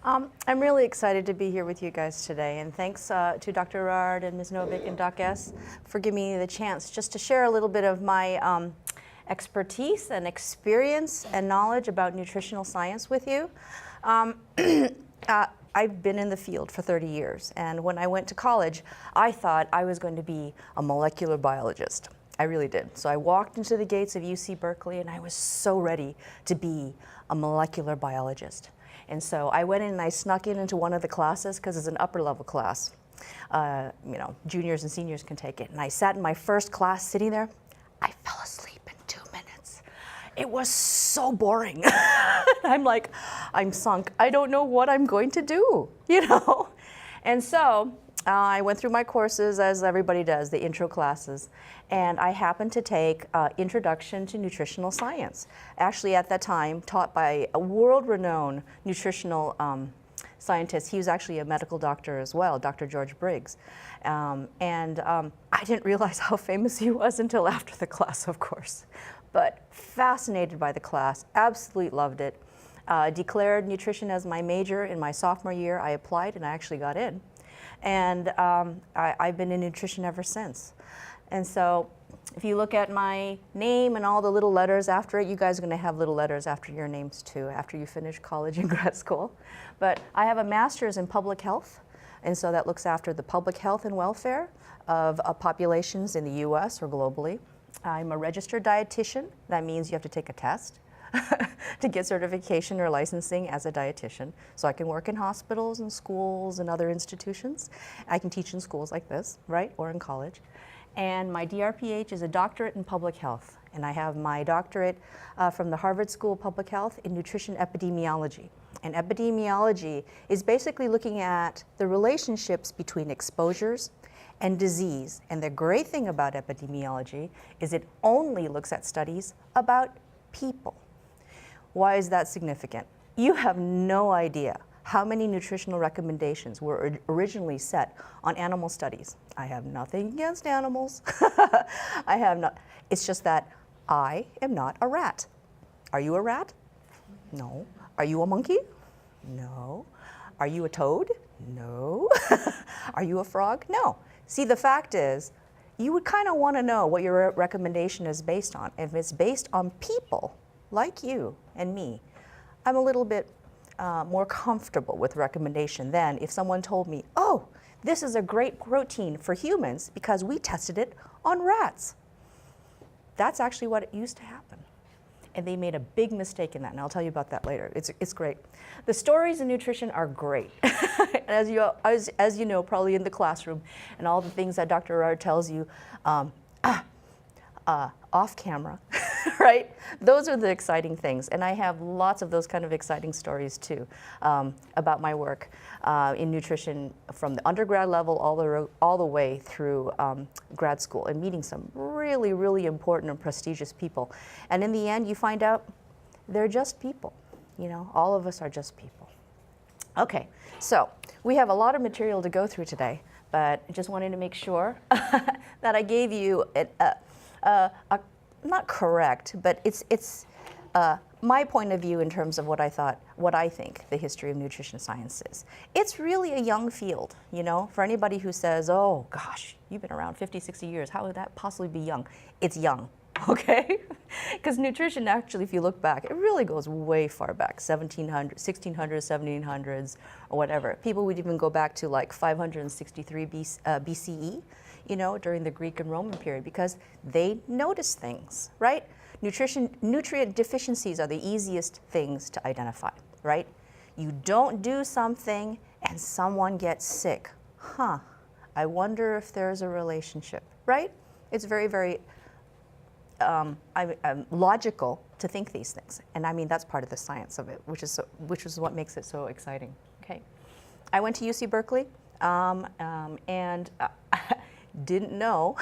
I'm really excited to be here with you guys today, and thanks to Dr. Rard and Ms. Novik and Doc S for giving me the chance just to share a little bit of my expertise and experience and knowledge about nutritional science with you. I've been in the field for 30 years, and when I went to college, I thought I was going to be a molecular biologist. I really did. So I walked into the gates of UC Berkeley, and I was so ready to be a molecular biologist. And so I went in and I snuck into one of the classes because it's an upper level class. Juniors and seniors can take it. And I sat in my first class sitting there. I fell asleep in 2 minutes. It was so boring. I'm like, I'm sunk. I don't know what I'm going to do, And so I went through my courses as everybody does, the intro classes. And I happened to take Introduction to Nutritional Science. Actually, at that time, taught by a world-renowned nutritional scientist. He was actually a medical doctor as well, Dr. George Briggs. I didn't realize how famous he was until after the class, of course. But fascinated by the class, absolutely loved it. Declared nutrition as my major in my sophomore year. I applied and I actually got in. And I've been in nutrition ever since. And so if you look at my name and all the little letters after it, you guys are going to have little letters after your names too, after you finish college and grad school. But I have a master's in public health, and so that looks after the public health and welfare of populations in the US or globally. I'm a registered dietitian. That means you have to take a test to get certification or licensing as a dietitian. So I can work in hospitals and schools and other institutions. I can teach in schools like this, right, or in college. And my DrPH is a doctorate in public health. And I have my doctorate from the Harvard School of Public Health in nutrition epidemiology. And epidemiology is basically looking at the relationships between exposures and disease. And the great thing about epidemiology is it only looks at studies about people. Why is that significant? You have no idea how many nutritional recommendations were originally set on animal studies. I have nothing against animals. It's just that I am not a rat. Are you a rat? No. Are you a monkey? No. Are you a toad? No. Are you a frog? No. See, the fact is, you would kind of want to know what your recommendation is based on. If it's based on people like you and me, I'm a little bit more comfortable with recommendation than if someone told me, oh, this is a great protein for humans because we tested it on rats. That's actually what used to happen. And they made a big mistake in that, and I'll tell you about that later. It's great. The stories in nutrition are great. as you know, probably in the classroom, and all the things that Dr. Rard tells you off camera, right? Those are the exciting things, and I have lots of those kind of exciting stories too about my work in nutrition from the undergrad level all the way through grad school, and meeting some really, really important and prestigious people. And in the end, you find out they're just people. All of us are just people. Okay, so we have a lot of material to go through today, but I just wanted to make sure that I gave you not correct, but it's my point of view in terms of what I think the history of nutrition science is. It's really a young field, for anybody who says, oh gosh, you've been around 50, 60 years, how would that possibly be young? It's young, okay? Because nutrition actually, if you look back, it really goes way far back, 1700s, 1600s, 1700s, or whatever. People would even go back to like 563 BCE, during the Greek and Roman period, because they noticed things, right? Nutrient deficiencies are the easiest things to identify, right? You don't do something and someone gets sick. I wonder if there's a relationship, right? It's very, very logical to think these things. And I mean, that's part of the science of it, which is what makes it so exciting, okay? I went to UC Berkeley, and didn't know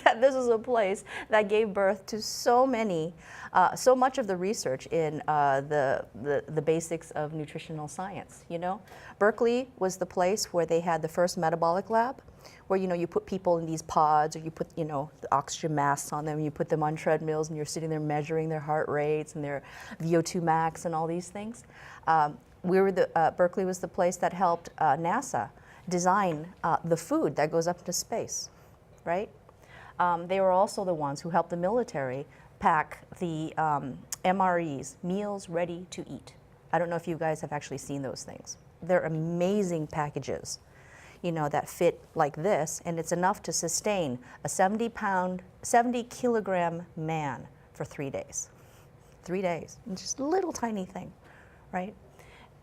that this was a place that gave birth to so much of the research in the basics of nutritional science, Berkeley was the place where they had the first metabolic lab, where you put people in these pods, or you put the oxygen masks on them, you put them on treadmills, and you're sitting there measuring their heart rates and their VO2 max and all these things. Berkeley was the place that helped NASA design the food that goes up into space, right? They were also the ones who helped the military pack the MREs, meals ready to eat. I don't know if you guys have actually seen those things. They're amazing packages, you know, that fit like this, and it's enough to sustain a 70 kilogram man for 3 days. 3 days, it's just a little tiny thing, right?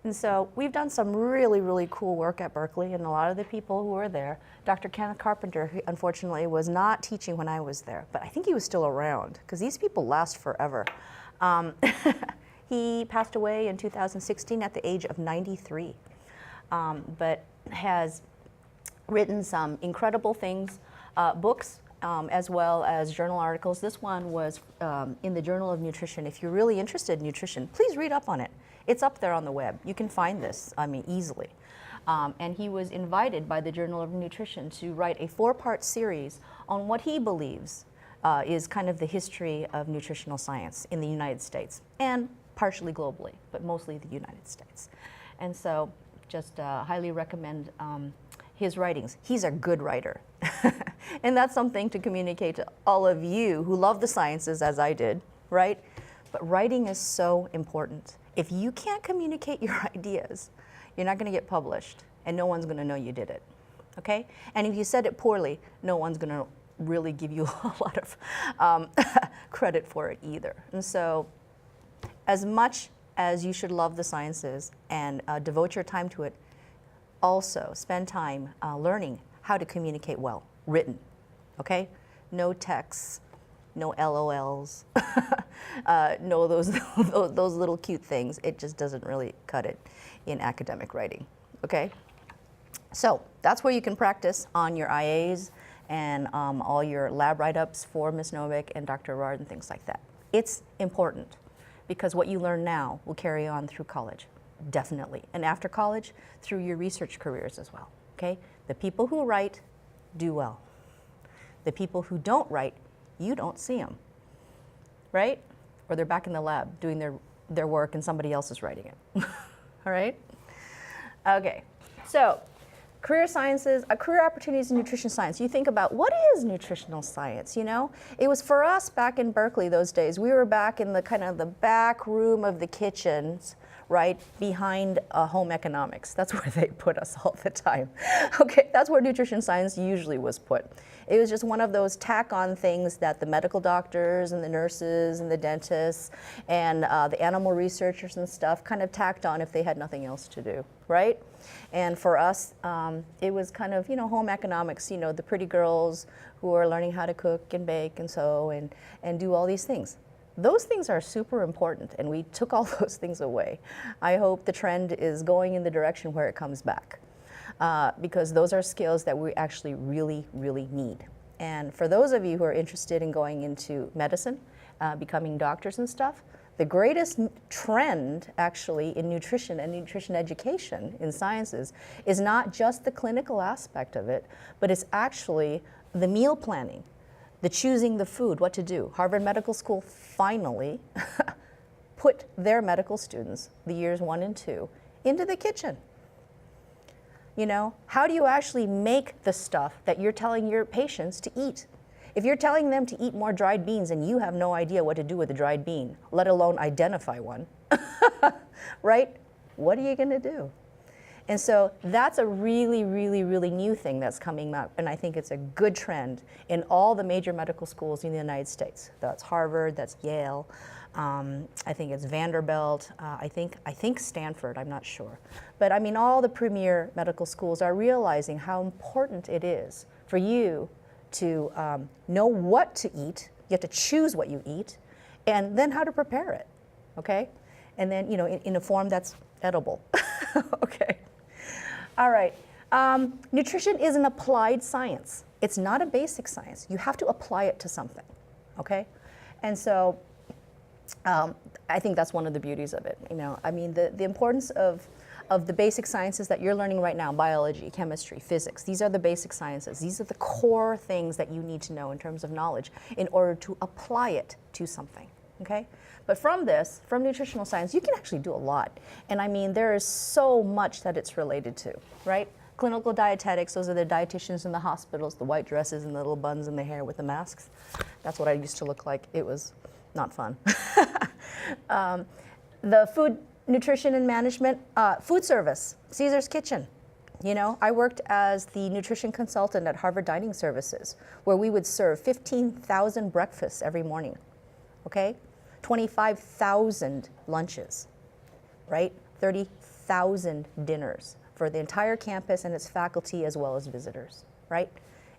And so we've done some really, really cool work at Berkeley, and a lot of the people who were there, Dr. Kenneth Carpenter, who unfortunately was not teaching when I was there, but I think he was still around, because these people last forever. He passed away in 2016 at the age of 93, but has written some incredible things, books, as well as journal articles. This one was in the Journal of Nutrition. If you're really interested in nutrition, please read up on it. It's up there on the web. You can find this, I mean, easily. And he was invited by the Journal of Nutrition to write a 4-part series on what he believes is kind of the history of nutritional science in the United States, and partially globally, but mostly the United States. And so just highly recommend his writings. He's a good writer. And that's something to communicate to all of you who love the sciences as I did, right? But writing is so important. If you can't communicate your ideas, you're not going to get published, and no one's going to know you did it, okay? And if you said it poorly, no one's going to really give you a lot of credit for it either. And so as much as you should love the sciences and devote your time to it, also spend time learning how to communicate well, written, okay? No texts, no LOLs, no those little cute things. It just doesn't really cut it in academic writing, okay? So that's where you can practice on your IAs and all your lab write-ups for Ms. Novick and Dr. Rard and things like that. It's important because what you learn now will carry on through college, definitely. And after college, through your research careers as well, okay? The people who write do well. The people who don't write, you don't see them, right? Or they're back in the lab doing their work and somebody else is writing it, all right? Okay, so career sciences, career opportunities in nutrition science. You think about, what is nutritional science, you know? It was for us back in Berkeley those days. We were back in the kind of the back room of the kitchens, right, behind home economics. That's where they put us all the time. Okay, that's where nutrition science usually was put. It was just one of those tack-on things that the medical doctors and the nurses and the dentists and the animal researchers and stuff kind of tacked on if they had nothing else to do, right? And for us, it was kind of, you know, home economics, you know, the pretty girls who are learning how to cook and bake and sew and do all these things. Those things are super important, and we took all those things away. I hope the trend is going in the direction where it comes back, because those are skills that we actually really, really need. And for those of you who are interested in going into medicine, becoming doctors and stuff, the greatest trend actually in nutrition and nutrition education in sciences is not just the clinical aspect of it, but it's actually the meal planning, the choosing the food, what to do. Harvard Medical School finally put their medical students, the years 1 and 2, into the kitchen. You know, how do you actually make the stuff that you're telling your patients to eat? If you're telling them to eat more dried beans and you have no idea what to do with a dried bean, let alone identify one, right? What are you going to do? And so that's a really, really, really new thing that's coming up, and I think it's a good trend in all the major medical schools in the United States. That's Harvard, that's Yale, I think it's Vanderbilt, I think Stanford, I'm not sure. But I mean, all the premier medical schools are realizing how important it is for you to know what to eat, you have to choose what you eat, and then how to prepare it, okay? And then, you know, in a form that's edible, okay? All right, nutrition is an applied science. It's not a basic science. You have to apply it to something, okay? And so I think that's one of the beauties of it. You know, I mean, the importance of the basic sciences that you're learning right now, biology, chemistry, physics, these are the basic sciences. These are the core things that you need to know in terms of knowledge in order to apply it to something, okay? But from this, from nutritional science, you can actually do a lot. And I mean, there is so much that it's related to, right? Clinical dietetics, those are the dietitians in the hospitals, the white dresses and the little buns in the hair with the masks. That's what I used to look like. It was not fun. The food, nutrition and management, food service, Caesar's Kitchen. You know, I worked as the nutrition consultant at Harvard Dining Services, where we would serve 15,000 breakfasts every morning, okay? 25,000 lunches, right? 30,000 dinners for the entire campus and its faculty as well as visitors, right?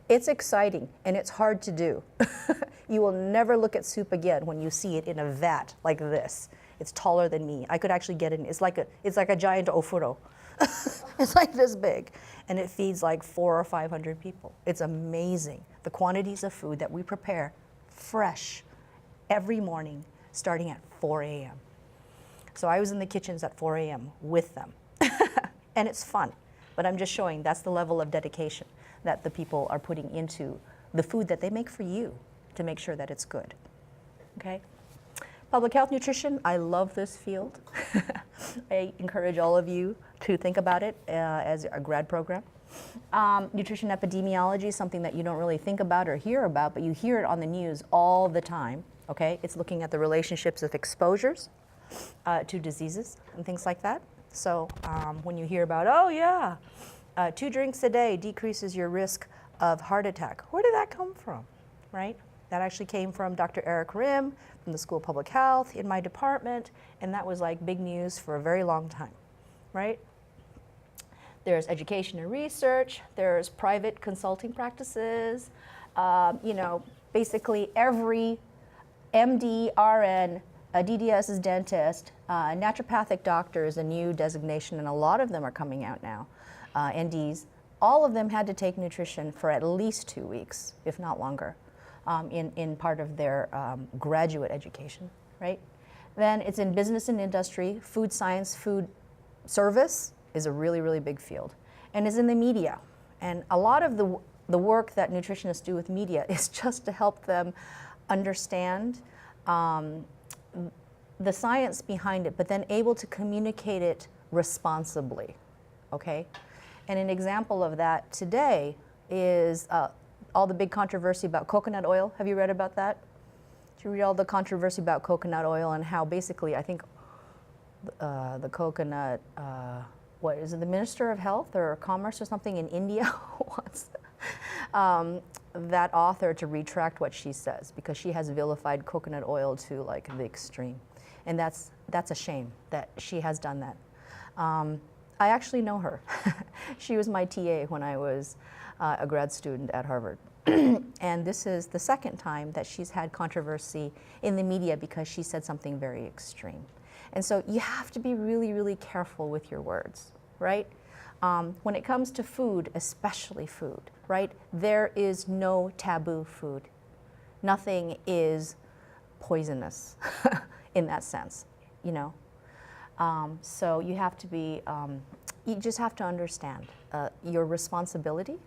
It's exciting and it's hard to do. You will never look at soup again when you see it in a vat like this. It's taller than me. I could actually get it in. It's like a giant ofuro. It's like this big, and it feeds like 400 or 500 people. It's amazing, the quantities of food that we prepare fresh every morning starting at 4 a.m. So I was in the kitchens at 4 a.m. with them. And it's fun, but I'm just showing that's the level of dedication that the people are putting into the food that they make for you to make sure that it's good, okay? Public health nutrition, I love this field. I encourage all of you to think about it as a grad program. Nutrition epidemiology is something that you don't really think about or hear about, but you hear it on the news all the time, okay? It's looking at the relationships of exposures to diseases and things like that. So when you hear about, oh yeah, 2 drinks a day decreases your risk of heart attack, where did that come from, right? That actually came from Dr. Eric Rim from the School of Public Health in my department, and that was like big news for a very long time, right? There's education and research, there's private consulting practices, you know, basically every MD, RN, a DDS is dentist, naturopathic doctor is a new designation, and a lot of them are coming out now, NDs. All of them had to take nutrition for at least 2 weeks, if not longer. In part of their graduate education, right? Then it's in business and industry. Food science, food service is a really, really big field, and is in the media. And a lot of the work that nutritionists do with media is just to help them understand the science behind it, but then able to communicate it responsibly, okay? And an example of that today is all the big controversy about coconut oil. Have you read about that? Did you read all the controversy about coconut oil and how basically, I think the coconut, what is it, the Minister of Health or Commerce or something in India wants that author to retract what she says because she has vilified coconut oil to like the extreme. And that's a shame that she has done that. I actually know her. She was my TA when I was a grad student at Harvard. And this is the second time that she's had controversy in the media because she said something very extreme. And so you have to be really, really careful with your words, right? When it comes to food, especially food, right? There is no taboo food. Nothing is poisonous in that sense, you know? So you have to be, you just have to understand your responsibility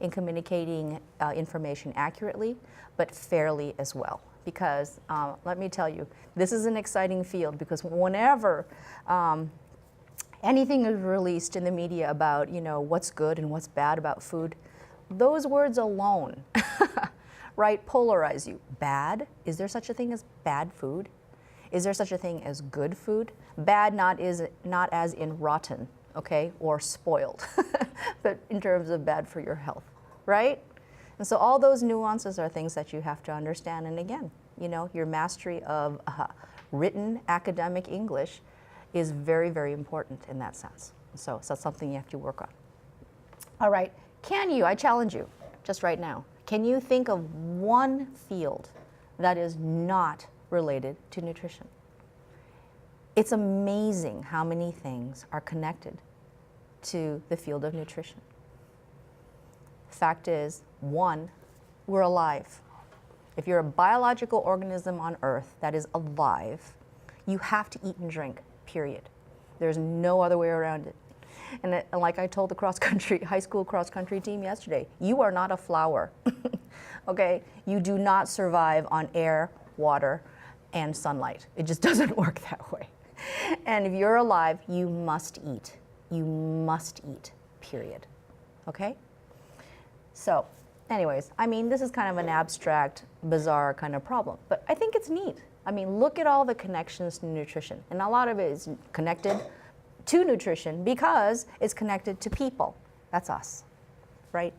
in communicating information accurately, but fairly as well. Because let me tell you, this is an exciting field because whenever anything is released in the media about, you know, what's good and what's bad about food, those words alone, right, polarize you. Bad? Is there such a thing as bad food? Is there such a thing as good food? Bad not as in rotten, okay, or spoiled, but in terms of bad for your health, right? And so all those nuances are things that you have to understand. And again, you know, your mastery of written academic English is very, very important in that sense. So that's something you have to work on. All right, can you, I challenge you, just right now, can you think of one field that is not related to nutrition? It's amazing how many things are connected to the field of nutrition. Fact is, one, we're alive. If you're a biological organism on Earth that is alive, you have to eat and drink, period. There's no other way around it. And like I told the high school cross-country team yesterday, you are not a flower, okay? You do not survive on air, water, and sunlight. It just doesn't work that way. And if you're alive, you must eat. You must eat, period. Okay? So, anyways, I mean, this is kind of an abstract, bizarre kind of problem, but I think it's neat. I mean, look at all the connections to nutrition. And a lot of it is connected to nutrition because it's connected to people. That's us, right?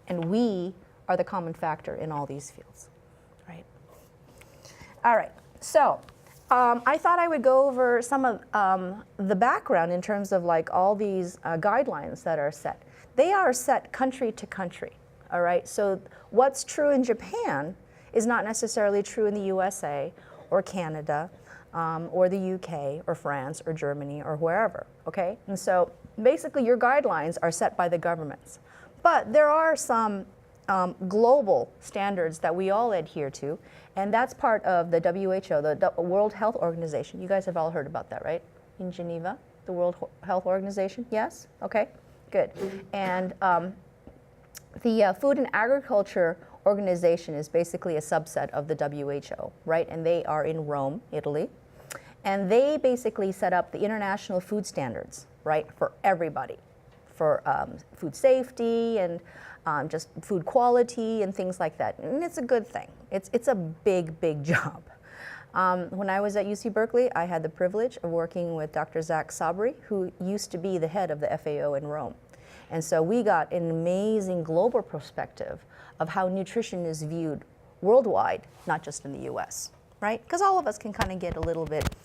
And we are the common factor in all these fields, right? All right, so I thought I would go over some of the background in terms of like all these guidelines that are set. They are set country to country, all right? So what's true in Japan is not necessarily true in the USA or Canada or the UK or France or Germany or wherever, okay? And so basically your guidelines are set by the governments. But there are some global standards that we all adhere to, and that's part of the WHO, the World Health Organization. You guys have all heard about that, right? In Geneva, the World Health Organization, yes? Okay, good. And the Food and Agriculture Organization is basically a subset of the WHO, right? And they are in Rome, Italy. And they basically set up the international food standards, right, for everybody, for food safety and just food quality and things like that. And it's a good thing. It's a big, big job. When I was at UC Berkeley, I had the privilege of working with Dr. Zach Sabri, who used to be the head of the FAO in Rome. And so we got an amazing global perspective of how nutrition is viewed worldwide, not just in the US, right? Because all of us can kind of get a little bit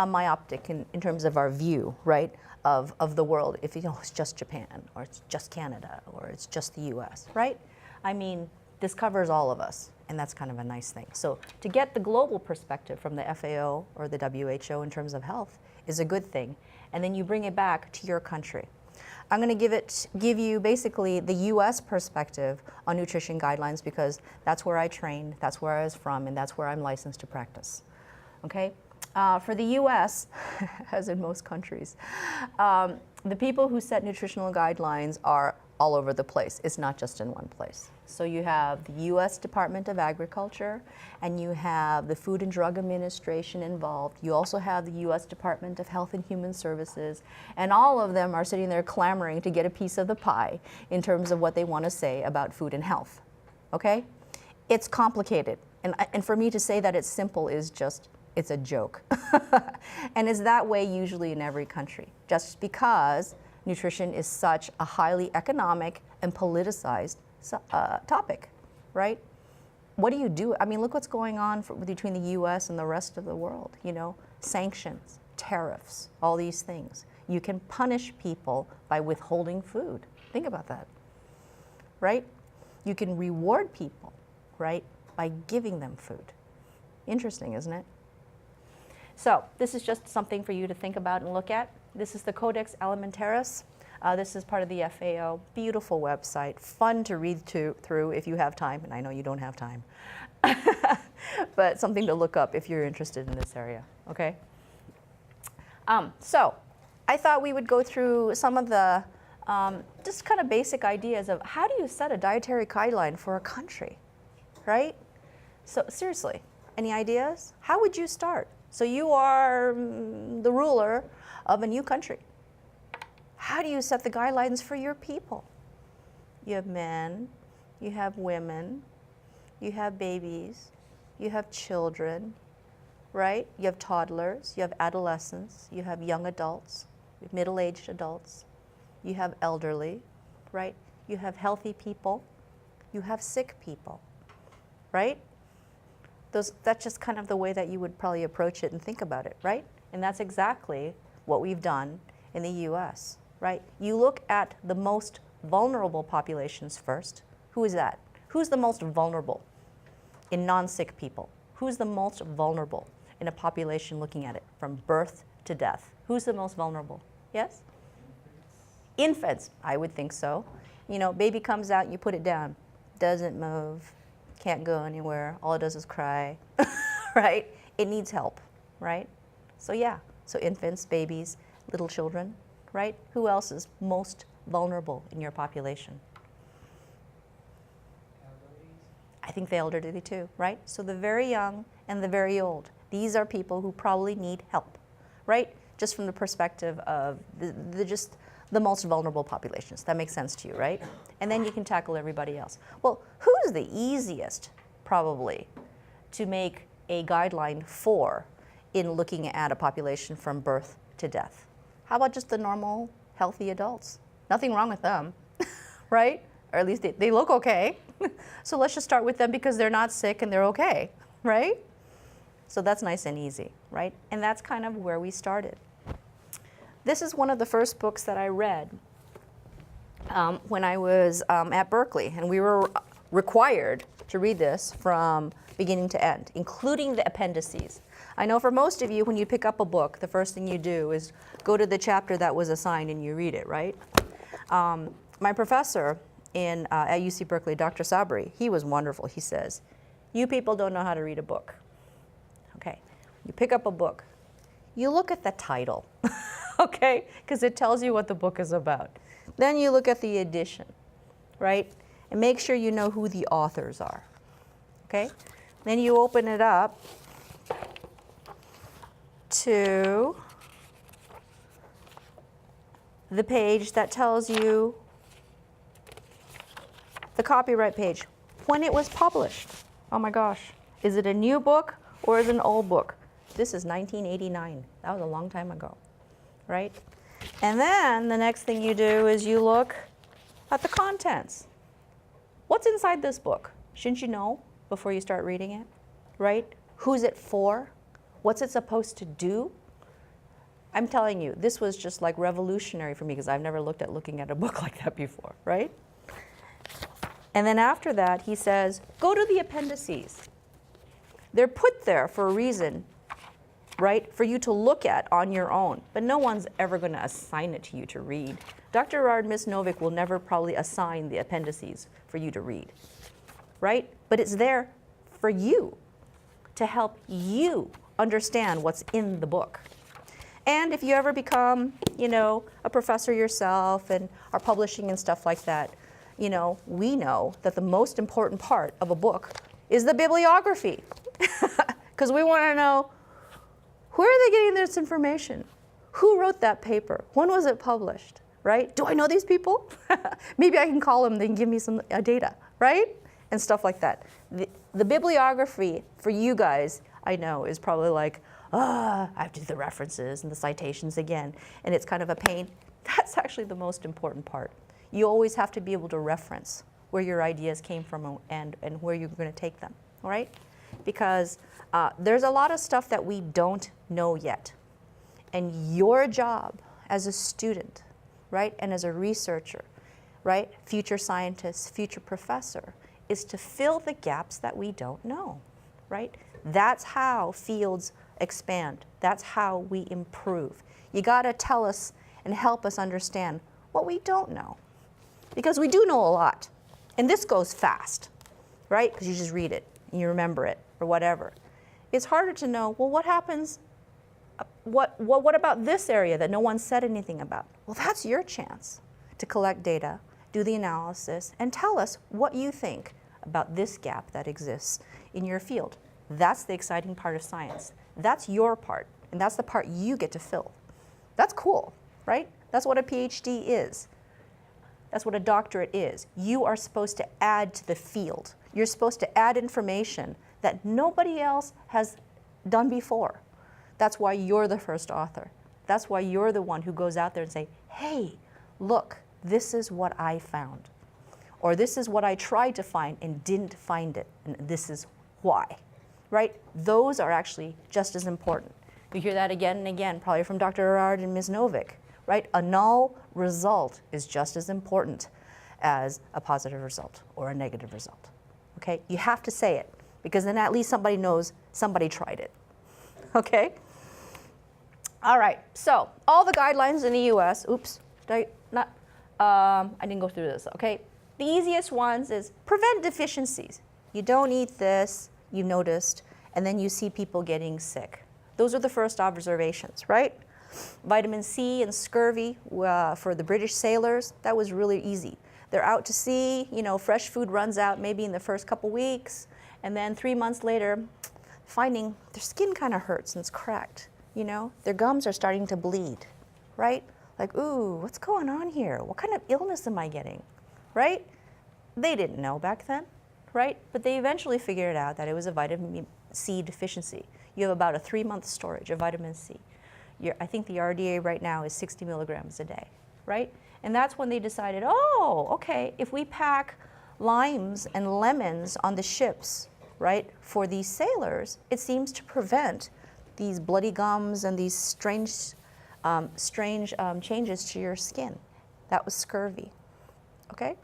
myopic in terms of our view, right, of the world. If you know it's just Japan, or it's just Canada, or it's just the US, right? I mean, this covers all of us, and that's kind of a nice thing. So to get the global perspective from the FAO or the WHO in terms of health is a good thing, and then you bring it back to your country. I'm going to give you basically the US perspective on nutrition guidelines because that's where I trained, that's where I was from, and that's where I'm licensed to practice. Okay? For the US, as in most countries, the people who set nutritional guidelines are all over the place. It's not just in one place. So you have the US Department of Agriculture, and you have the Food and Drug Administration involved. You also have the US Department of Health and Human Services, and all of them are sitting there clamoring to get a piece of the pie in terms of what they want to say about food and health. Okay? It's complicated, and for me to say that it's simple is just, it's a joke. And it's that way usually in every country, just because nutrition is such a highly economic and politicized topic, right? What do you do? I mean, look what's going on between the US and the rest of the world, you know, sanctions, tariffs, all these things. You can punish people by withholding food. Think about that, right? You can reward people, right, by giving them food. Interesting, isn't it? So this is just something for you to think about and look at. This is the Codex Alimentarius. This is part of the FAO. Beautiful website, fun to read through if you have time, and I know you don't have time. But something to look up if you're interested in this area, okay? So I thought we would go through some of the just kind of basic ideas of how do you set a dietary guideline for a country, right? So seriously, any ideas? How would you start? So you are the ruler of a new country. How do you set the guidelines for your people? You have men, you have women, you have babies, you have children, right? You have toddlers, you have adolescents, you have young adults, you have middle-aged adults, you have elderly, right? You have healthy people, you have sick people, right? That's just kind of the way that you would probably approach it and think about it, right? And that's exactly what we've done in the US, right? You look at the most vulnerable populations first. Who is that? Who's the most vulnerable in non-sick people? Who's the most vulnerable in a population looking at it from birth to death? Who's the most vulnerable? Yes? Infants, I would think so. You know, baby comes out and you put it down, doesn't move, can't go anywhere, all it does is cry, right? It needs help, right? So yeah, so infants, babies, little children, right? Who else is most vulnerable in your population? I think the elderly too, right? So the very young and the very old, These are people who probably need help, right? Just from the perspective of the most vulnerable populations. That makes sense to you, right? And then you can tackle everybody else. Well, who's the easiest, probably, to make a guideline for in looking at a population from birth to death? How about just the normal, healthy adults? Nothing wrong with them, right? Or at least they look okay. So let's just start with them because they're not sick and they're okay, right? So that's nice and easy, right? And that's kind of where we started. This is one of the first books that I read when I was at Berkeley, and we were required to read this from beginning to end, including the appendices. I know for most of you, when you pick up a book, the first thing you do is go to the chapter that was assigned and you read it, right? My professor at UC Berkeley, Dr. Sabri, he was wonderful. He says, you people don't know how to read a book. Okay, you pick up a book, you look at the title. Okay, because it tells you what the book is about. Then you look at the edition, right? And make sure you know who the authors are, okay? Then you open it up to the page that tells you the copyright page, when it was published. Oh my gosh, is it a new book or is it an old book? This is 1989, that was a long time ago. Right? And then the next thing you do is you look at the contents. What's inside this book? Shouldn't you know before you start reading it? Right? Who's it for? What's it supposed to do? I'm telling you, this was just like revolutionary for me because I've never looking at a book like that before, right? And then after that, he says, go to the appendices. They're put there for a reason, right, for you to look at on your own, but no one's ever going to assign it to you to read. Dr. Gerard Misnovic will never probably assign the appendices for you to read, right? But it's there for you to help you understand what's in the book. And if you ever become, a professor yourself and are publishing and stuff like that, we know that the most important part of a book is the bibliography, because we want to know, where are they getting this information? Who wrote that paper? When was it published, right? Do I know these people? Maybe I can call them, they can give me some data, right? And stuff like that. The bibliography for you guys, I know, is probably like, I have to do the references and the citations again, and it's kind of a pain. That's actually the most important part. You always have to be able to reference where your ideas came from and where you're going to take them, all right? Because there's a lot of stuff that we don't know yet. And your job as a student, right, and as a researcher, right, future scientist, future professor, is to fill the gaps that we don't know, right? That's how fields expand. That's how we improve. You got to tell us and help us understand what we don't know. Because we do know a lot. And this goes fast, right? Because you just read it and you remember it or whatever. It's harder to know, well, what happens, what about this area that no one said anything about? Well, that's your chance to collect data, do the analysis, and tell us what you think about this gap that exists in your field. That's the exciting part of science. That's your part, and that's the part you get to fill. That's cool, right? That's what a PhD is. That's what a doctorate is. You are supposed to add to the field. You're supposed to add information that nobody else has done before. That's why you're the first author. That's why you're the one who goes out there and say, hey, look, this is what I found. Or this is what I tried to find and didn't find it, and this is why, right? Those are actually just as important. You hear that again and again, probably from Dr. Gerard and Ms. Novick, right? A null result is just as important as a positive result or a negative result, okay? You have to say it, because then at least somebody knows somebody tried it, okay? All right, so all the guidelines in the US, oops, I didn't go through this, okay? The easiest ones is prevent deficiencies. You don't eat this, you noticed, and then you see people getting sick. Those are the first observations, right? Vitamin C and scurvy for the British sailors, that was really easy. They're out to sea, fresh food runs out maybe in the first couple weeks, and then 3 months later, finding their skin kind of hurts and it's cracked, you know? Their gums are starting to bleed, right? Like, ooh, what's going on here? What kind of illness am I getting, right? They didn't know back then, right? But they eventually figured out that it was a vitamin C deficiency. You have about a 3-month storage of vitamin C. I think the RDA right now is 60 milligrams a day, right? And that's when they decided, oh, okay, if we pack limes and lemons on the ships, right, for these sailors, it seems to prevent these bloody gums and these strange changes to your skin. That was scurvy, okay?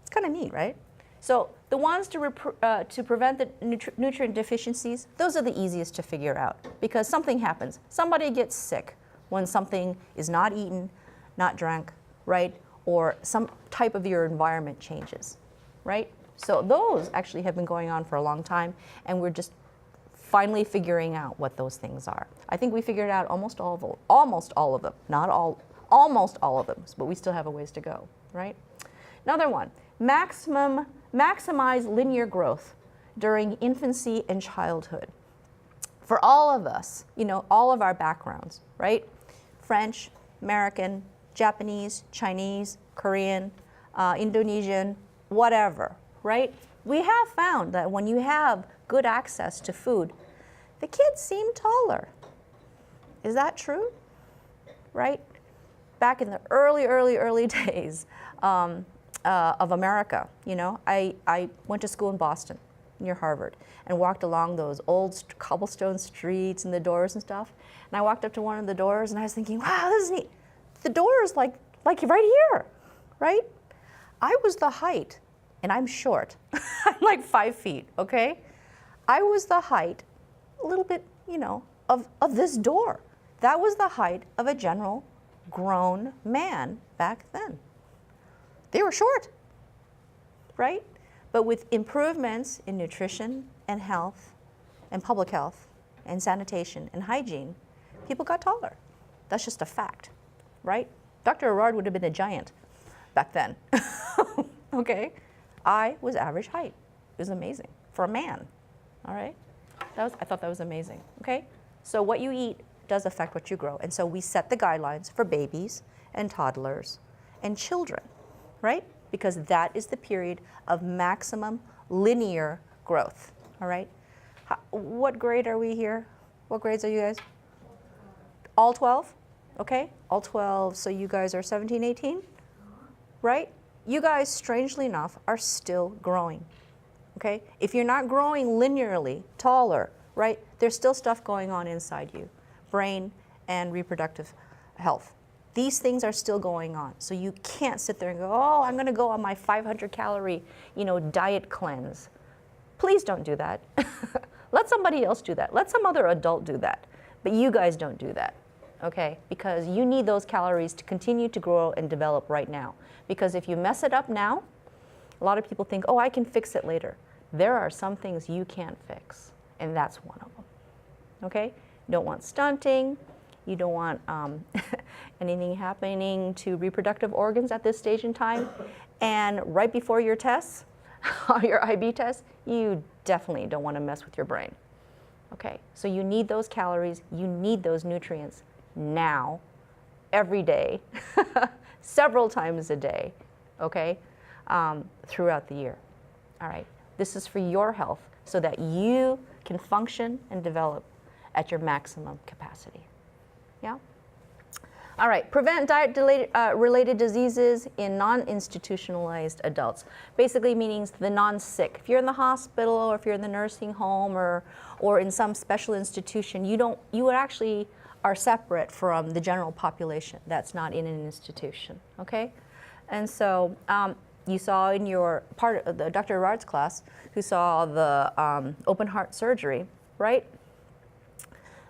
It's kind of neat, right? So the ones to prevent the nutrient deficiencies, those are the easiest to figure out because something happens. Somebody gets sick when something is not eaten, not drank, right? Or some type of your environment changes, right? So those actually have been going on for a long time, and we're just finally figuring out what those things are. I think we figured out almost all of them, not all, almost all of them, but we still have a ways to go, right? Another one, maximize linear growth during infancy and childhood. For all of us, you know, all of our backgrounds, right? French, American, Japanese, Chinese, Korean, Indonesian, whatever, right? We have found that when you have good access to food, the kids seem taller. Is that true? Right? Back in the early days of America, you know, I went to school in Boston near Harvard and walked along those old cobblestone streets and the doors and stuff. And I walked up to one of the doors and I was thinking, wow, this is neat. The door is like right here, right? I was the height, and I'm short. I'm like 5 feet, okay? I was the height, a little bit, you know, of this door. That was the height of a general grown man back then. They were short, right? But with improvements in nutrition and health and public health and sanitation and hygiene, people got taller. That's just a fact, right? Dr. Erard would have been a giant back then, okay? I was average height. It was amazing for a man, all right? I thought that was amazing, okay? So what you eat does affect what you grow. And so we set the guidelines for babies and toddlers and children, right? Because that is the period of maximum linear growth, all right? What grade are we here? What grades are you guys? All 12? Okay, all 12, so you guys are 17, 18, right? You guys, strangely enough, are still growing, okay? If you're not growing linearly, taller, right, there's still stuff going on inside you, brain and reproductive health. These things are still going on, so you can't sit there and go, oh, I'm gonna go on my 500 calorie, you know, diet cleanse. Please don't do that. Let somebody else do that. Let some other adult do that, but you guys don't do that. Okay, because you need those calories to continue to grow and develop right now. Because if you mess it up now, a lot of people think, oh, I can fix it later. There are some things you can't fix, and that's one of them. Okay, you don't want stunting, you don't want anything happening to reproductive organs at this stage in time, and right before your tests, your IB test, you definitely don't want to mess with your brain. Okay, so you need those calories, you need those nutrients now, every day, several times a day, okay, throughout the year. All right, this is for your health so that you can function and develop at your maximum capacity. Yeah? All right, prevent diet-related diseases in non-institutionalized adults. Basically meaning the non-sick. If you're in the hospital or if you're in the nursing home or in some special institution, you actually are separate from the general population that's not in an institution, okay? And so you saw in your part of the Dr. Erard's class, who saw the open heart surgery, right?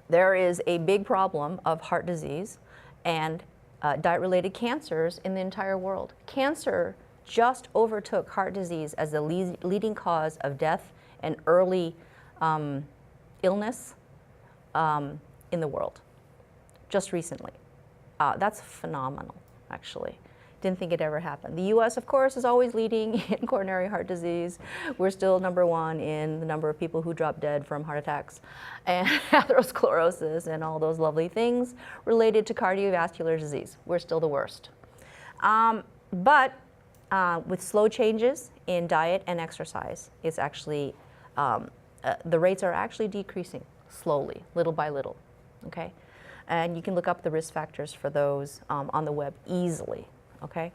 There is a big problem of heart disease and diet-related cancers in the entire world. Cancer just overtook heart disease as the leading cause of death and early illness in the world, just recently. That's phenomenal, actually, Didn't think it ever happened. The US, of course, is always leading in coronary heart disease. We're still #1 in the number of people who drop dead from heart attacks and atherosclerosis and all those lovely things related to cardiovascular disease. We're still the worst. But with slow changes in diet and exercise, it's actually, the rates are actually decreasing slowly, little by little, okay? And you can look up the risk factors for those on the web easily, okay?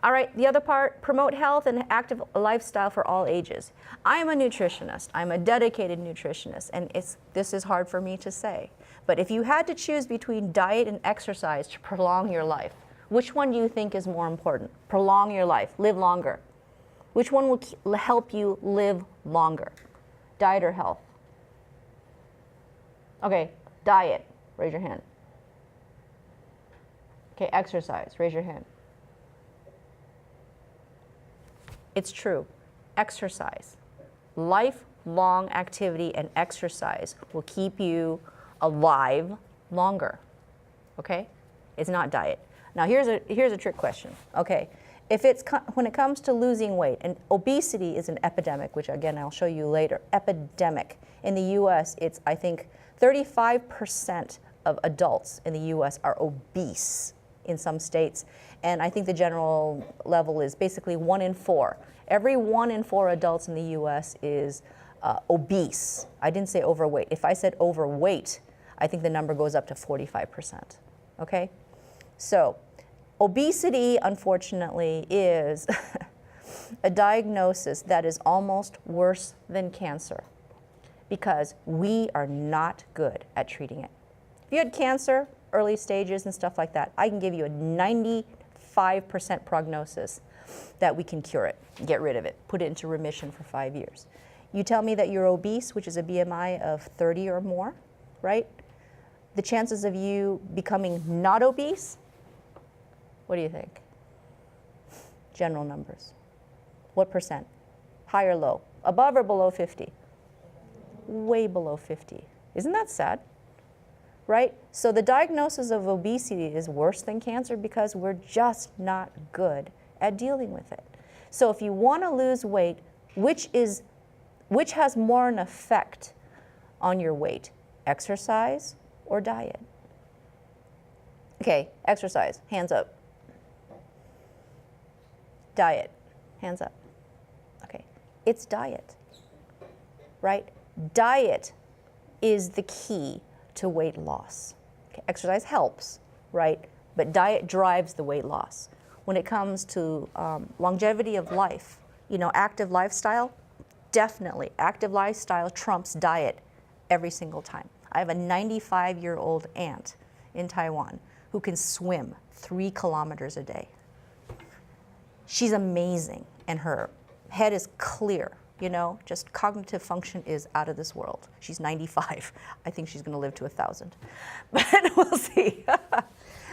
All right, the other part, promote health and active lifestyle for all ages. I'm a nutritionist. I'm a dedicated nutritionist, and this is hard for me to say. But if you had to choose between diet and exercise to prolong your life, which one do you think is more important? Prolong your life, live longer. Which one will help you live longer? Diet or health? Okay, diet, raise your hand. Okay, exercise, raise your hand. It's true, exercise. Lifelong activity and exercise will keep you alive longer, okay? It's not diet. Now here's a trick question, okay? When it comes to losing weight, and obesity is an epidemic, which again I'll show you later, epidemic. In the US, it's I think 35% of adults in the US are obese in some states, and I think the general level is basically 1 in 4. Every 1 in 4 adults in the US is obese. I didn't say overweight. If I said overweight, I think the number goes up to 45%, okay? So, obesity, unfortunately, is a diagnosis that is almost worse than cancer because we are not good at treating it. If you had cancer, early stages and stuff like that, I can give you a 95% prognosis that we can cure it, get rid of it, put it into remission for 5 years. You tell me that you're obese, which is a BMI of 30 or more, right? The chances of you becoming not obese, what do you think? General numbers. What percent? High or low? Above or below 50? Way below 50. Isn't that sad? Right? So the diagnosis of obesity is worse than cancer because we're just not good at dealing with it. So if you want to lose weight, which has more an effect on your weight? Exercise or diet? Okay, exercise, hands up. Diet, hands up. Okay, it's diet, right? Diet is the key to weight loss. Okay, exercise helps, right? But diet drives the weight loss. When it comes to longevity of life, active lifestyle, definitely active lifestyle trumps diet every single time. I have a 95-year-old aunt in Taiwan who can swim 3 kilometers a day. She's amazing, and her head is clear, just cognitive function is out of this world. She's 95. I think she's going to live to 1,000, but we'll see.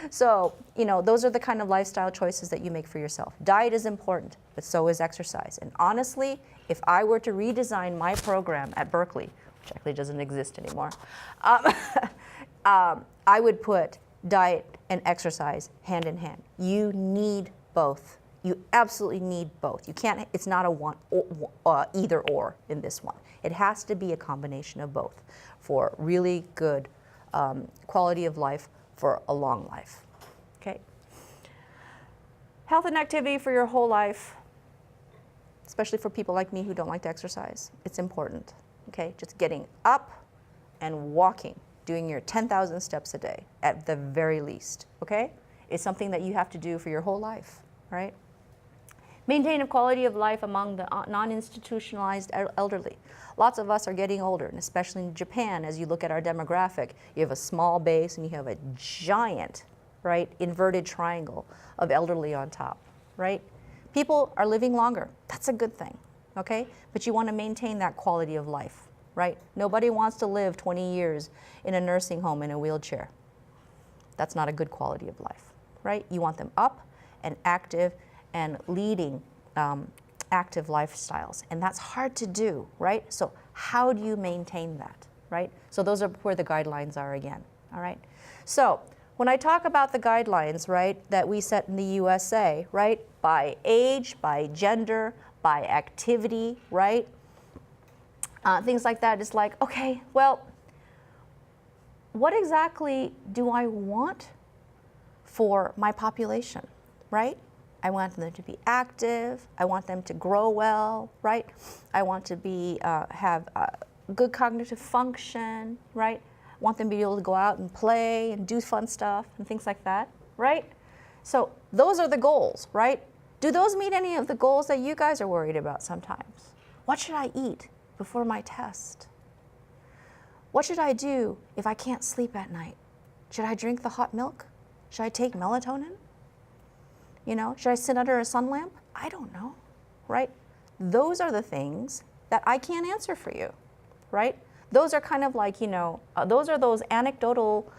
So, those are the kind of lifestyle choices that you make for yourself. Diet is important, but so is exercise. And honestly, if I were to redesign my program at Berkeley, which actually doesn't exist anymore, I would put diet and exercise hand in hand. You need both. You absolutely need both. You can't, it's not a one either or in this one. It has to be a combination of both for really good quality of life for a long life, okay? Health and activity for your whole life, especially for people like me who don't like to exercise, it's important, okay? Just getting up and walking, doing your 10,000 steps a day at the very least, okay? It's something that you have to do for your whole life, right? Maintain a quality of life among the non-institutionalized elderly. Lots of us are getting older, and especially in Japan, as you look at our demographic, you have a small base and you have a giant, right, inverted triangle of elderly on top, right? People are living longer. That's a good thing, okay? But you want to maintain that quality of life, right? Nobody wants to live 20 years in a nursing home in a wheelchair. That's not a good quality of life, right? You want them up and active and leading active lifestyles. And that's hard to do, right? So how do you maintain that, right? So those are where the guidelines are again, all right? So when I talk about the guidelines, right, that we set in the USA, right, by age, by gender, by activity, right, things like that, it's like, okay, well, what exactly do I want for my population, right? I want them to be active. I want them to grow well, right? I want to be have good cognitive function, right? I want them to be able to go out and play and do fun stuff and things like that, right? So those are the goals, right? Do those meet any of the goals that you guys are worried about sometimes? What should I eat before my test? What should I do if I can't sleep at night? Should I drink the hot milk? Should I take melatonin? You know, should I sit under a sun lamp? I don't know, right? Those are the things that I can't answer for you, right? Those are kind of like, you know, those are those anecdotal,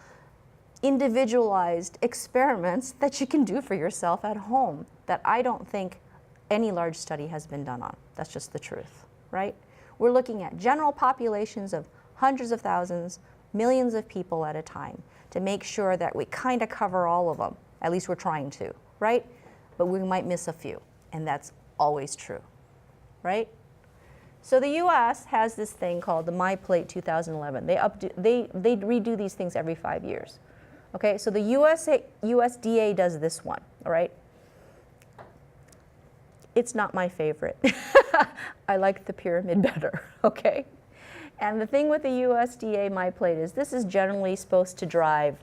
individualized experiments that you can do for yourself at home that I don't think any large study has been done on. That's just the truth, right? We're looking at general populations of hundreds of thousands, millions of people at a time to make sure that we kind of cover all of them. At least we're trying to, right? But we might miss a few, and that's always true, right? So the US has this thing called the My Plate 2011. They redo these things every 5 years. Okay, so the USDA does this one, all right? It's not my favorite. I like the pyramid better, okay? And the thing with the USDA My Plate is this is generally supposed to drive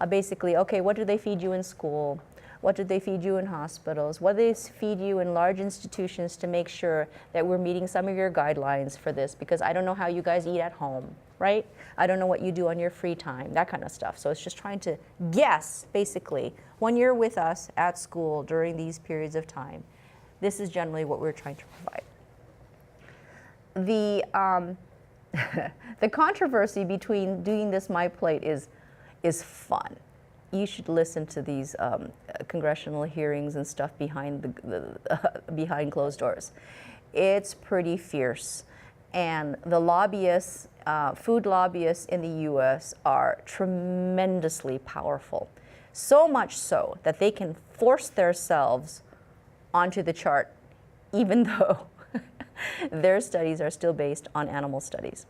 basically, okay, what do they feed you in school? What do they feed you in hospitals? What do they feed you in large institutions to make sure that we're meeting some of your guidelines for this? Because I don't know how you guys eat at home, right? I don't know what you do on your free time, that kind of stuff. So it's just trying to guess, basically, when you're with us at school during these periods of time, this is generally what we're trying to provide. The controversy between doing this My Plate is fun. You should listen to these congressional hearings and stuff behind behind closed doors. It's pretty fierce, and the lobbyists, food lobbyists in the U.S. are tremendously powerful. So much so that they can force themselves onto the chart, even though their studies are still based on animal studies.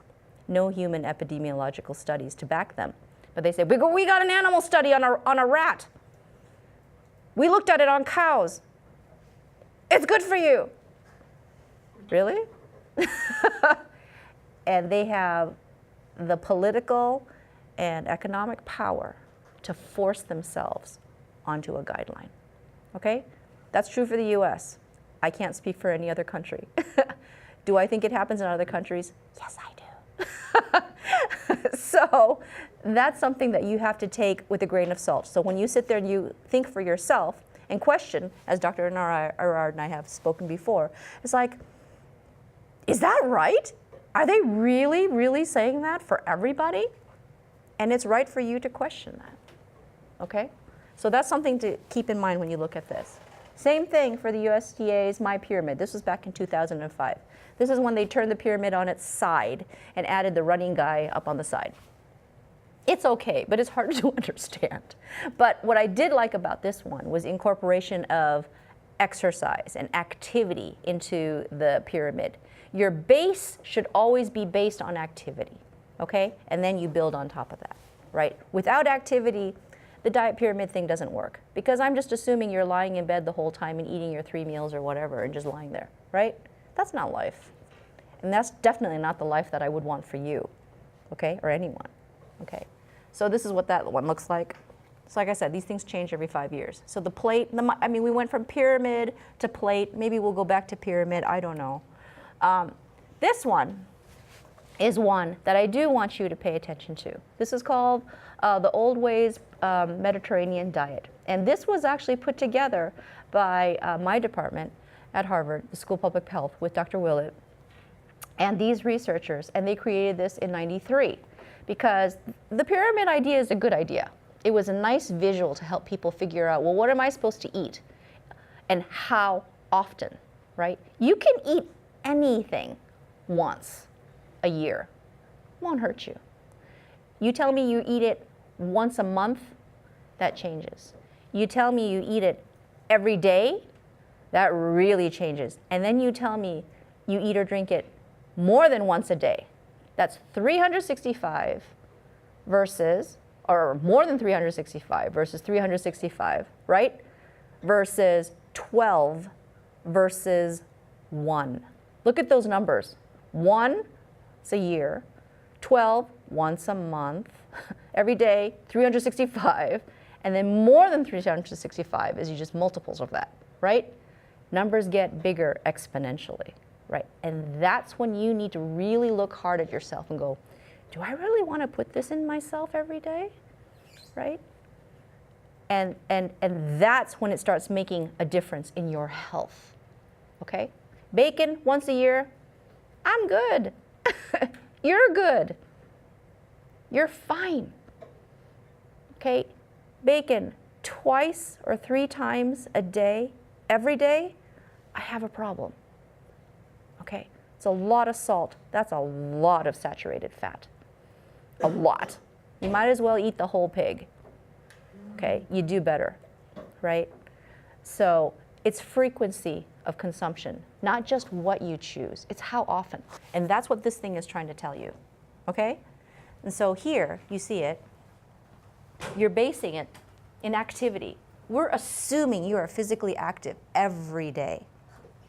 No human epidemiological studies to back them. But they say, we got an animal study on a rat. We looked at it on cows. It's good for you. Really? And they have the political and economic power to force themselves onto a guideline. Okay? That's true for the US. I can't speak for any other country. Do I think it happens in other countries? Yes, I do. So that's something that you have to take with a grain of salt. So when you sit there and you think for yourself and question, as Dr. Arard and I have spoken before, it's like, is that right? Are they really, really saying that for everybody? And it's right for you to question that, okay? So that's something to keep in mind when you look at this. Same thing for the USDA's My Pyramid. This was back in 2005. This is when they turned the pyramid on its side and added the running guy up on the side. It's okay, but it's hard to understand. But what I did like about this one was incorporation of exercise and activity into the pyramid. Your base should always be based on activity, okay? And then you build on top of that, right? Without activity, the diet pyramid thing doesn't work, because I'm just assuming you're lying in bed the whole time and eating your 3 meals or whatever and just lying there, right? That's not life. And that's definitely not the life that I would want for you, okay, or anyone, okay? So this is what that one looks like. So like I said, these things change every 5 years. So the plate, I mean, we went from pyramid to plate. Maybe we'll go back to pyramid, I don't know. This one is one that I do want you to pay attention to. This is called the Old Ways Mediterranean Diet. And this was actually put together by my department at Harvard, the School of Public Health, with Dr. Willett and these researchers, and they created this in '93 because the pyramid idea is a good idea. It was a nice visual to help people figure out, well, what am I supposed to eat and how often, right? You can eat anything once a year. Won't hurt you. You tell me you eat it once a month, that changes. You tell me you eat it every day, that really changes. And then you tell me you eat or drink it more than once a day. That's 365 versus, or more than 365 versus 365, right? Versus 12 versus 1. Look at those numbers. 1 is a year, 12 once a month, every day, 365, and then more than 365 is just multiples of that, right? Numbers get bigger exponentially, right? And that's when you need to really look hard at yourself and go, do I really want to put this in myself every day, right? And that's when it starts making a difference in your health, okay? Bacon once a year, I'm good. You're good. You're fine, okay? Bacon twice or 3 times a day, every day, I have a problem, okay? It's a lot of salt. That's a lot of saturated fat, a lot. You might as well eat the whole pig, okay? You do better, right? So it's frequency of consumption, not just what you choose, it's how often. And that's what this thing is trying to tell you, okay? And so here, you see it, you're basing it in activity. We're assuming you are physically active every day,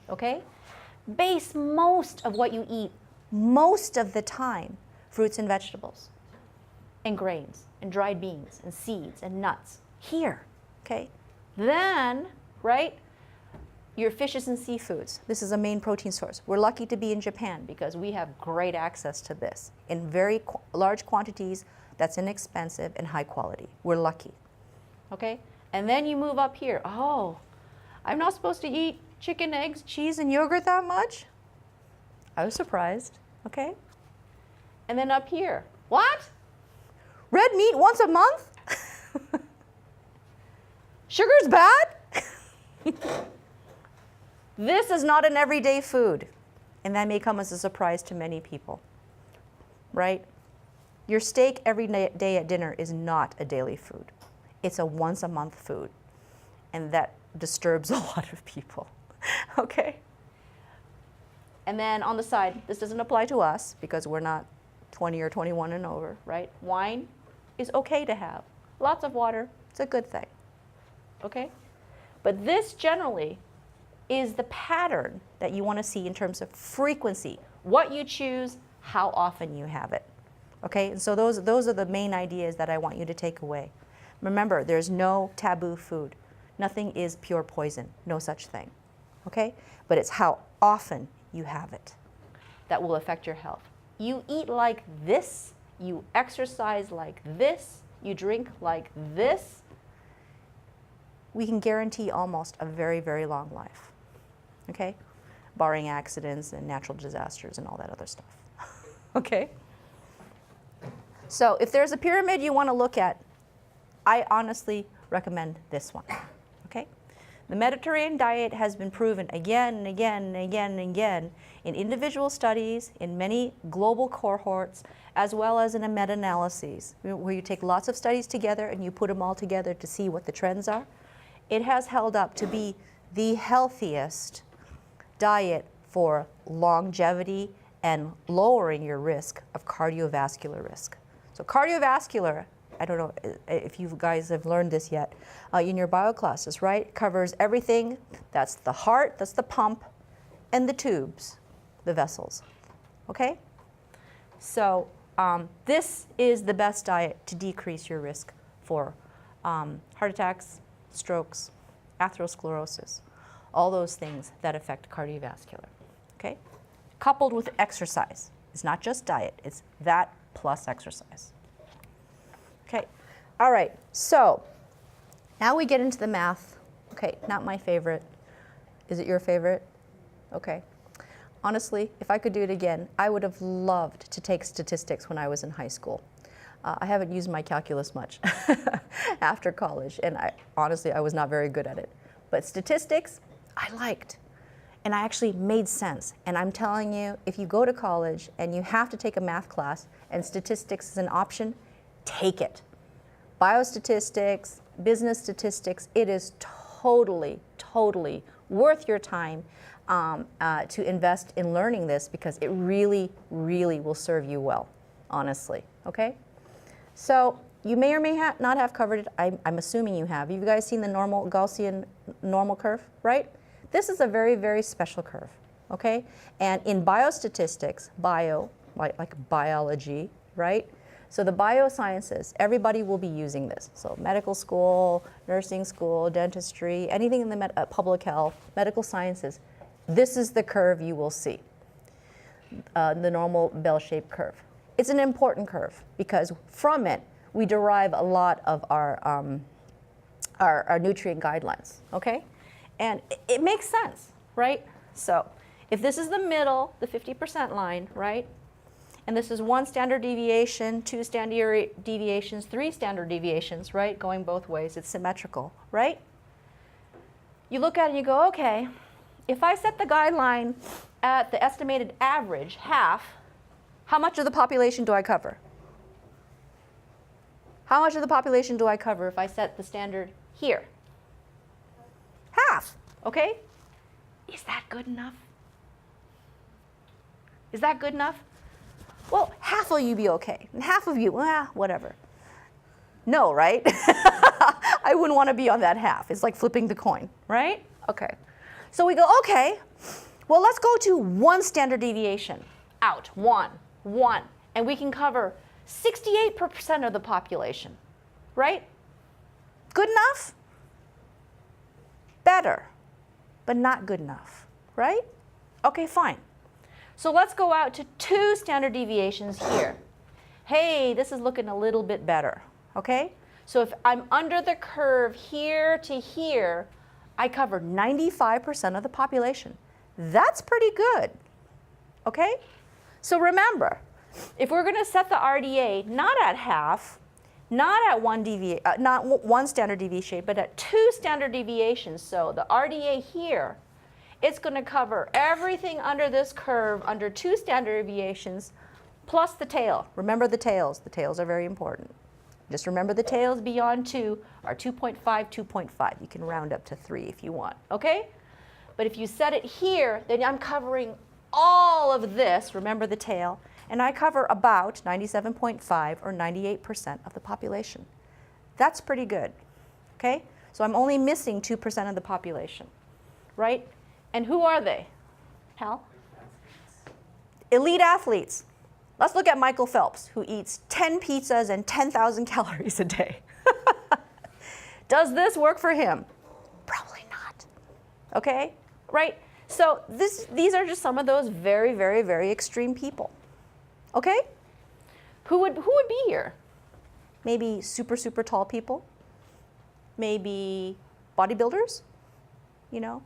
okay? Base most of what you eat, most of the time, fruits and vegetables, and grains, and dried beans, and seeds, and nuts, here, okay? Then, right, your fishes and seafoods. This is a main protein source. We're lucky to be in Japan because we have great access to this in very large quantities that's inexpensive and high quality. We're lucky, okay? And then you move up here. Oh, I'm not supposed to eat chicken, eggs, cheese, and yogurt that much? I was surprised, okay? And then up here, what? Red meat once a month? Sugar's bad? This is not an everyday food, and that may come as a surprise to many people, right? Your steak every day at dinner is not a daily food. It's a once a month food, and that disturbs a lot of people, okay? And then on the side, this doesn't apply to us because we're not 20 or 21 and over, right? Wine is okay to have. Lots of water, it's a good thing, okay? But this generally is the pattern that you want to see in terms of frequency, what you choose, how often you have it, okay? And so those are the main ideas that I want you to take away. Remember, there's no taboo food. Nothing is pure poison, no such thing, okay? But it's how often you have it that will affect your health. You eat like this, you exercise like this, you drink like this, we can guarantee almost a very, very long life, okay? Barring accidents and natural disasters and all that other stuff, okay? So if there's a pyramid you want to look at, I honestly recommend this one, okay? The Mediterranean diet has been proven again and again and again and again in individual studies, in many global cohorts, as well as in a meta-analysis, where you take lots of studies together and you put them all together to see what the trends are. It has held up to be the healthiest diet for longevity and lowering your risk of cardiovascular risk. So cardiovascular, I don't know if you guys have learned this yet in your bio classes, right? Covers everything. That's the heart, that's the pump, and the tubes, the vessels, okay? So this is the best diet to decrease your risk for heart attacks, strokes, atherosclerosis, all those things that affect cardiovascular, okay? Coupled with exercise. It's not just diet, it's that plus exercise. Okay, all right, so now we get into the math. Okay, not my favorite. Is it your favorite? Okay. Honestly, if I could do it again, I would have loved to take statistics when I was in high school. I haven't used my calculus much after college, and honestly, I was not very good at it. But statistics, I liked, and I actually made sense. And I'm telling you, if you go to college and you have to take a math class and statistics is an option, take it. Biostatistics, business statistics, it is totally, totally worth your time to invest in learning this, because it really, really will serve you well, honestly, okay? So you may or may not have covered it. I'm assuming you have. You guys seen the normal Gaussian normal curve, right? This is a very, very special curve, okay? And in biostatistics, like biology, right? So the biosciences, everybody will be using this. So medical school, nursing school, dentistry, anything in the public health, medical sciences, this is the curve you will see, the normal bell-shaped curve. It's an important curve because from it, we derive a lot of our nutrient guidelines, okay? And it makes sense, right? So if this is the middle, the 50% line, right? And this is 1 standard deviation, 2 standard deviations, 3 standard deviations, right? Going both ways, it's symmetrical, right? You look at it and you go, okay, if I set the guideline at the estimated average, half, how much of the population do I cover? How much of the population do I cover if I set the standard here? Half, okay? Is that good enough? Is that good enough? Well, half of you be okay, and half of you, whatever. No, right? I wouldn't want to be on that half. It's like flipping the coin, right? Okay. So we go, okay, well, let's go to 1 standard deviation. Out, 1, and we can cover 68% of the population, right? Good enough? Better, but not good enough, right? Okay, fine. So let's go out to 2 standard deviations here. Hey, this is looking a little bit better, okay? So if I'm under the curve here to here, I cover 95% of the population. That's pretty good, okay? So remember, if we're going to set the RDA not at half, not at 1 standard deviation, but at 2 standard deviations, so the RDA here, it's going to cover everything under this curve under 2 standard deviations plus the tail. Remember the tails. The tails are very important. Just remember the tails beyond 2 are 2.5, 2.5. You can round up to 3 if you want, okay? But if you set it here, then I'm covering all of this, remember the tail, and I cover about 97.5 or 98% of the population. That's pretty good, okay? So I'm only missing 2% of the population, right? And who are they? Hal? Elite athletes. Let's look at Michael Phelps, who eats 10 pizzas and 10,000 calories a day. Does this work for him? Probably not, okay? Right? So these are just some of those very, very, very extreme people, okay? Who would be here? Maybe super, super tall people? Maybe bodybuilders? You know?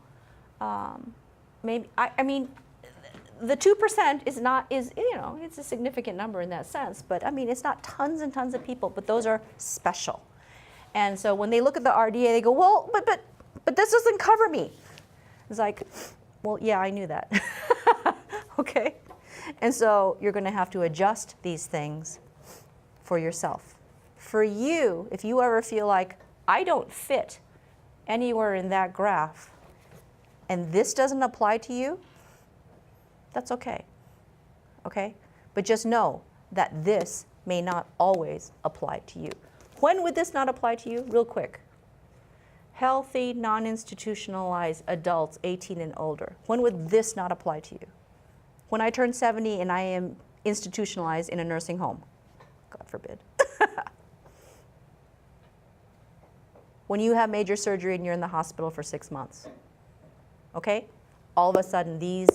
Maybe, I mean, the 2% is you know, it's a significant number in that sense, but I mean, it's not tons and tons of people, but those are special. And so when they look at the RDA, they go, well, but this doesn't cover me. It's like, well, yeah, I knew that. Okay? And so you're going to have to adjust these things for yourself. For you, if you ever feel like, I don't fit anywhere in that graph, and this doesn't apply to you, that's okay, okay? But just know that this may not always apply to you. When would this not apply to you? Real quick. Healthy, non-institutionalized adults 18 and older. When would this not apply to you? When I turn 70 and I am institutionalized in a nursing home. God forbid. When you have major surgery and you're in the hospital for 6 months. Okay? All of a sudden, these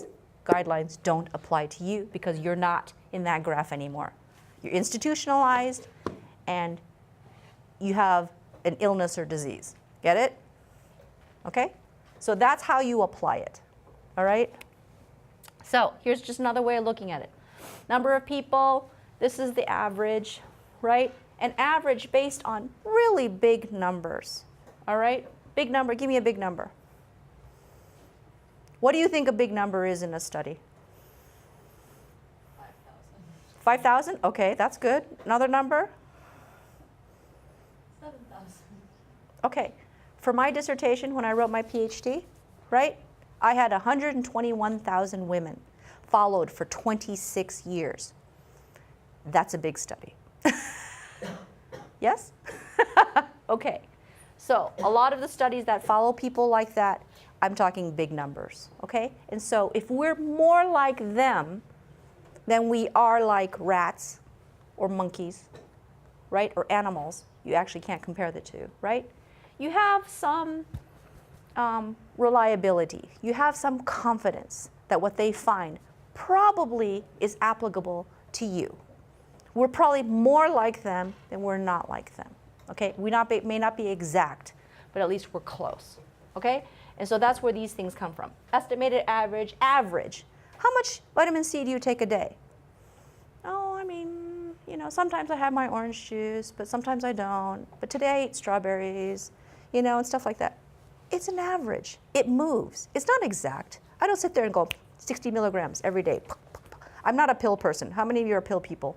guidelines don't apply to you because you're not in that graph anymore. You're institutionalized and you have an illness or disease. Get it? Okay? So that's how you apply it. All right? So here's just another way of looking at it. Number of people, this is the average, right? An average based on really big numbers. All right? Big number, give me a big number. What do you think a big number is in a study? 5,000? Okay, that's good. Another number? 7,000. Okay, for my dissertation, when I wrote my PhD, right, I had 121,000 women followed for 26 years. That's a big study. Yes? Okay, so a lot of the studies that follow people like that, I'm talking big numbers, okay? And so if we're more like them than we are like rats or monkeys, right, or animals, you actually can't compare the two, right? You have some reliability. You have some confidence that what they find probably is applicable to you. We're probably more like them than we're not like them, okay? We may not be exact, but at least we're close, okay? And so that's where these things come from. Estimated average. How much vitamin C do you take a day? Oh, I mean, you know, sometimes I have my orange juice, but sometimes I don't. But today I ate strawberries, you know, and stuff like that. It's an average. It moves. It's not exact. I don't sit there and go 60 milligrams every day. I'm not a pill person. How many of you are pill people?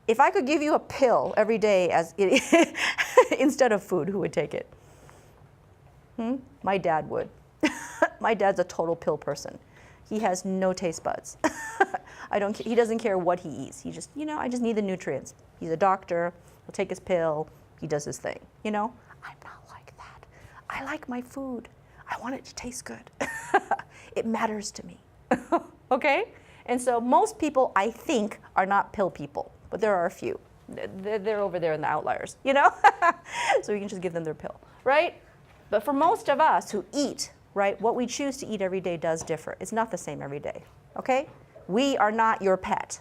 If I could give you a pill every day as instead of food, who would take it? My dad would. My dad's a total pill person. He has no taste buds. He doesn't care what he eats. He just, you know, I just need the nutrients. He's a doctor. He'll take his pill. He does his thing. You know, I'm not like that. I like my food. I want it to taste good. It matters to me. Okay? And so most people, I think, are not pill people, but there are a few. They're over there in the outliers, you know? So we can just give them their pill, right? But for most of us who eat, right, what we choose to eat every day does differ. It's not the same every day, okay? We are not your pet.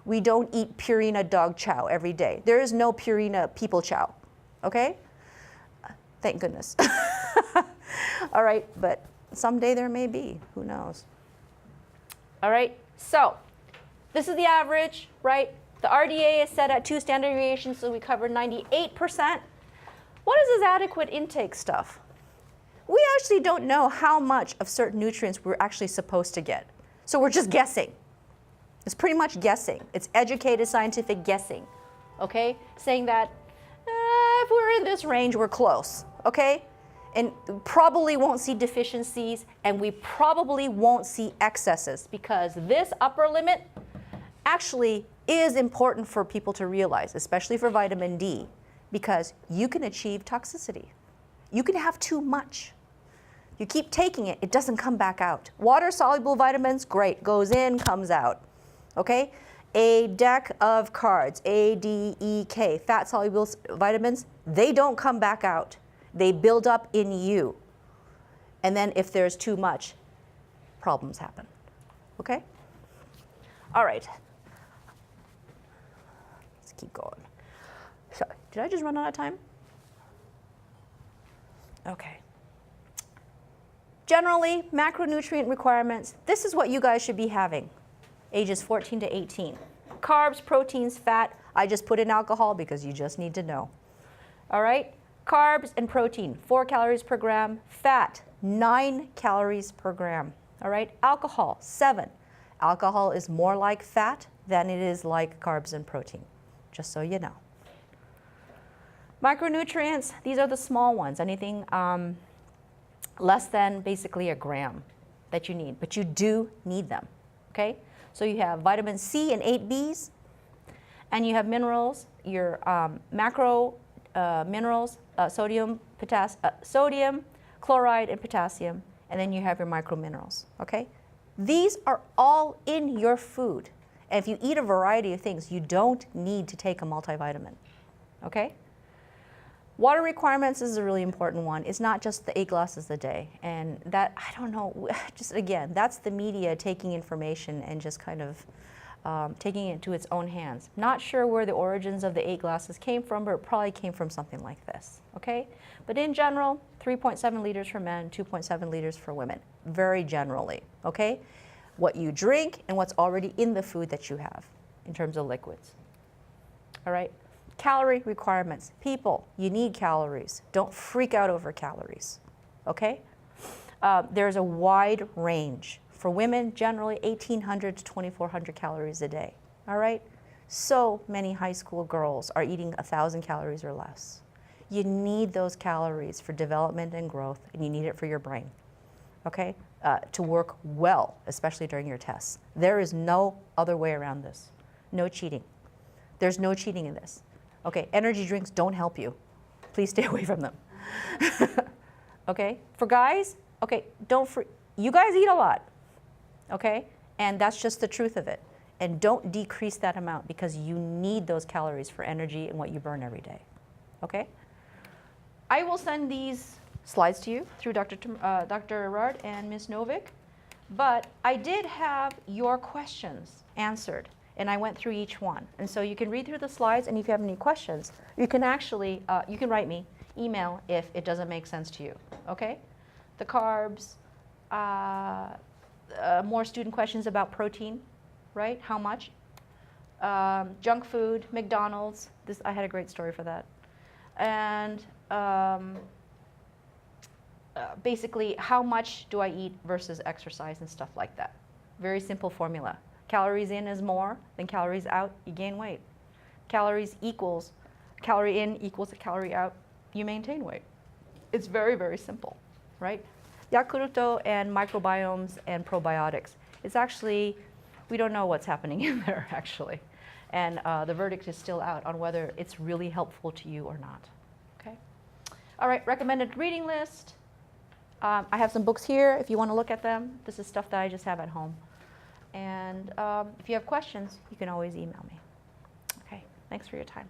We don't eat Purina dog chow every day. There is no Purina people chow, okay? Thank goodness. All right, but someday there may be, who knows? All right, so this is the average, right? The RDA is set at 2 standard deviations, so we cover 98%. What is this adequate intake stuff? We actually don't know how much of certain nutrients we're actually supposed to get. So we're just guessing. It's pretty much guessing. It's educated scientific guessing, okay? Saying that if we're in this range, we're close, okay? And probably won't see deficiencies, and we probably won't see excesses, because this upper limit actually is important for people to realize, especially for vitamin D, because you can achieve toxicity. You can have too much. You keep taking it, it doesn't come back out. Water-soluble vitamins, great, goes in, comes out, okay? A deck of cards, A, D, E, K, fat-soluble vitamins, they don't come back out. They build up in you. And then if there's too much, problems happen, okay? All right. Let's keep going. So, did I just run out of time? Okay. Generally, macronutrient requirements, this is what you guys should be having, ages 14 to 18. Carbs, proteins, fat, I just put in alcohol because you just need to know. All right? Carbs and protein, 4 calories per gram. Fat, 9 calories per gram. All right? Alcohol, 7. Alcohol is more like fat than it is like carbs and protein, just so you know. Micronutrients, these are the small ones, anything less than basically a gram that you need, but you do need them, okay? So you have vitamin C and 8 Bs, and you have minerals, your macro minerals, sodium, chloride, and potassium, and then you have your micro minerals, okay? These are all in your food. And if you eat a variety of things, you don't need to take a multivitamin, okay? Water requirements is a really important one. It's not just the 8 glasses a day. And that, I don't know, just again, that's the media taking information and just kind of taking it into its own hands. Not sure where the origins of the 8 glasses came from, but it probably came from something like this, okay? But in general, 3.7 liters for men, 2.7 liters for women, very generally, okay? What you drink and what's already in the food that you have in terms of liquids, all right? Calorie requirements. People, you need calories. Don't freak out over calories, okay? There's a wide range. For women, generally 1,800 to 2,400 calories a day, all right? So many high school girls are eating 1,000 calories or less. You need those calories for development and growth, and you need it for your brain, okay? To work well, especially during your tests. There is no other way around this. No cheating. There's no cheating in this. Okay, energy drinks don't help you. Please stay away from them. Okay, for guys, okay, you guys eat a lot, okay? And that's just the truth of it. And don't decrease that amount because you need those calories for energy and what you burn every day, okay? I will send these slides to you through Dr. Rard and Ms. Novick, but I did have your questions answered, and I went through each one. And so you can read through the slides, and if you have any questions, you can actually, you can write me, email if it doesn't make sense to you, okay? The carbs, more student questions about protein, right? How much? Junk food, McDonald's. I had a great story for that. And basically, how much do I eat versus exercise and stuff like that. Very simple formula. Calories in is more than calories out, you gain weight. Calorie in equals a calorie out, you maintain weight. It's very, very simple, right? Yakuruto and microbiomes and probiotics. It's actually, we don't know what's happening in there, actually. And the verdict is still out on whether it's really helpful to you or not, okay? All right, recommended reading list. I have some books here if you want to look at them. This is stuff that I just have at home. And if you have questions, you can always email me. Okay, thanks for your time.